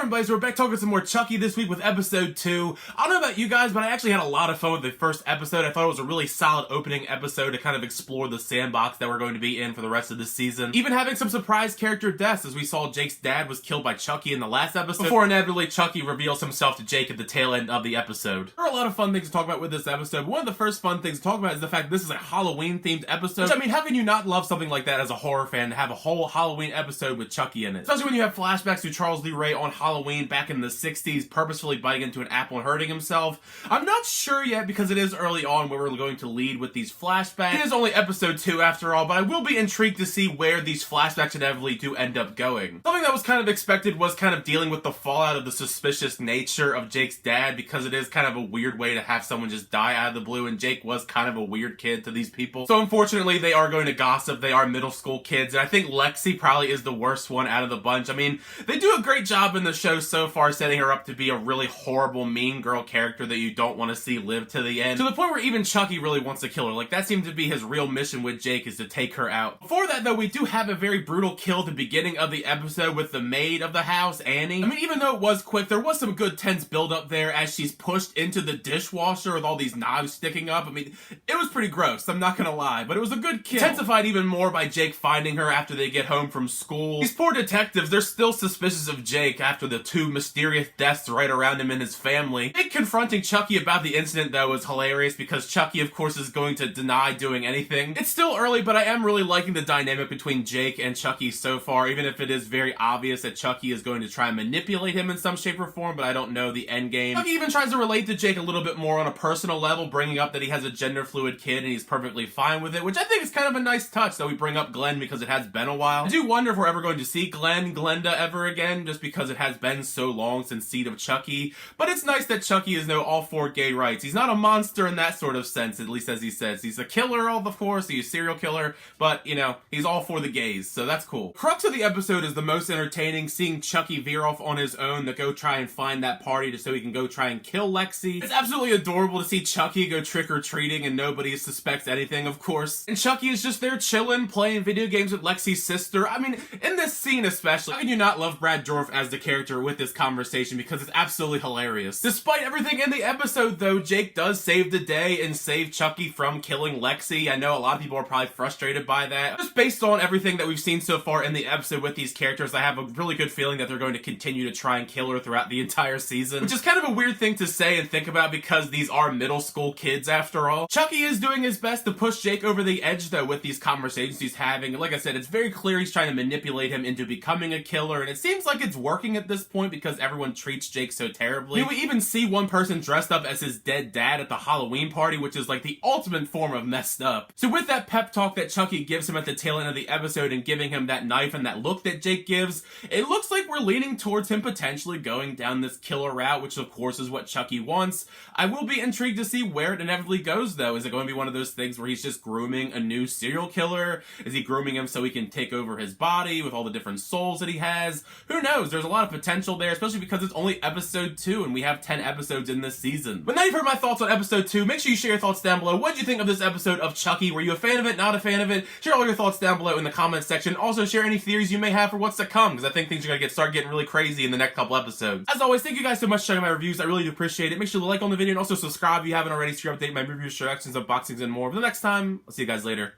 everybody, so we're back talking some more Chucky this week with episode 2. I don't know about you guys, but I actually had a lot of fun with the first episode. I thought it was a really solid opening episode to kind of explore the sandbox that we're going to be in for the rest of the season. Even having some surprise character deaths, as we saw Jake's dad was killed by Chucky in the last episode, before inevitably Chucky reveals himself to Jake at the tail end of the episode. There are a lot of fun things to talk about with this episode, but one of the first fun things to talk about is the fact that this is a Halloween-themed episode. Which, I mean, how can you not love something like that as a horror fan, to have a whole Halloween episode with Chucky in it? Especially when you have flashbacks to Charles Lee Ray on Halloween back in the 60s, purposefully biting into an apple and hurting himself. I'm not sure yet, because it is early on where we're going to lead with these flashbacks. It is only episode 2 after all, but I will be intrigued to see where these flashbacks inevitably do end up going. Something that was kind of expected was kind of dealing with the fallout of the suspicious nature of Jake's dad, because it is kind of a weird way to have someone just die out of the blue, and Jake was kind of a weird kid to these people. So unfortunately, they are going to gossip. They are middle school kids, and I think Lexi probably is the worst one out of the bunch. I mean, they do a great job in the show so far setting her up to be a really horrible, mean girl character that you don't want to see live to the end. To the point where even Chucky really wants to kill her. Like, that seemed to be his real mission with Jake, is to take her out. Before that, though, we do have a very brutal kill at the beginning of the episode with the maid of the house, Annie. I mean, even though it was quick, there was some good tense build-up there as she's pushed into the dishwasher with all these knives sticking up. I mean, it was pretty gross, I'm not gonna lie, but it was a good kill. Intensified even more by Jake finding her after they get home from school. These poor detectives, they're still suspicious of Jake after the 2 mysterious deaths right around him and his family. Jake confronting Chucky about the incident, though, is hilarious because Chucky, of course, is going to deny doing anything. It's still early, but I am really liking the dynamic between Jake and Chucky so far, even if it is very obvious that Chucky is going to try and manipulate him in some shape or form, but I don't know the end game. Chucky even tries to relate to Jake a little bit more on a personal level, bringing up that he has a gender-fluid kid and he's perfectly fine with it, which I think is kind of a nice touch that we bring up Glenn because it has been a while. I do wonder if we're ever going to see Glenda ever again, just because it has been so long since Seed of Chucky, but it's nice that Chucky is now all for gay rights. He's not a monster in that sort of sense, at least as he says. He's a killer, of course, he's a serial killer, but, you know, he's all for the gays, so that's cool. Crux of the episode is the most entertaining, seeing Chucky veer off on his own to go try and find that party just so he can go try and kill Lexi. It's absolutely adorable to see Chucky go trick-or-treating and nobody suspects anything, of course. And Chucky is just there chilling, playing video games with Lexi's sister. I mean, in this scene especially, how can you not love Brad Dourif as the character with this conversation, because it's absolutely hilarious. Despite everything in the episode, though, Jake does save the day and save Chucky from killing Lexi. I know a lot of people are probably frustrated by that. Just based on everything that we've seen so far in the episode with these characters, I have a really good feeling that they're going to continue to try and kill her throughout the entire season, which is kind of a weird thing to say and think about because these are middle school kids after all. Chucky is doing his best to push Jake over the edge, though, with these conversations he's having. Like I said, it's very clear he's trying to manipulate him into becoming a killer, and it seems like it's working at this point because everyone treats Jake so terribly. I mean, we even see one person dressed up as his dead dad at the Halloween party, which is like the ultimate form of messed up. So with that pep talk that Chucky gives him at the tail end of the episode and giving him that knife and that look that Jake gives, it looks like we're leaning towards him potentially going down this killer route, which of course is what Chucky wants. I will be intrigued to see where it inevitably goes, though. Is it going to be one of those things where he's just grooming a new serial killer? Is he grooming him so he can take over his body with all the different souls that he has? Who knows? There's a lot of potential there, especially because it's only episode 2 and we have 10 episodes in this season. But now you've heard my thoughts on episode 2, make sure you share your thoughts down below. What did you think of this episode of Chucky? Were you a fan of it, not a fan of it? Share all your thoughts down below in the comments section. Also share any theories you may have for what's to come, because I think things are going to start getting really crazy in the next couple episodes. As always, thank you guys so much for checking my reviews. I really do appreciate it. Make sure to like on the video and also subscribe if you havenent already so you update my reviews, reactions, unboxings, and more. But the next time, I'll see you guys later.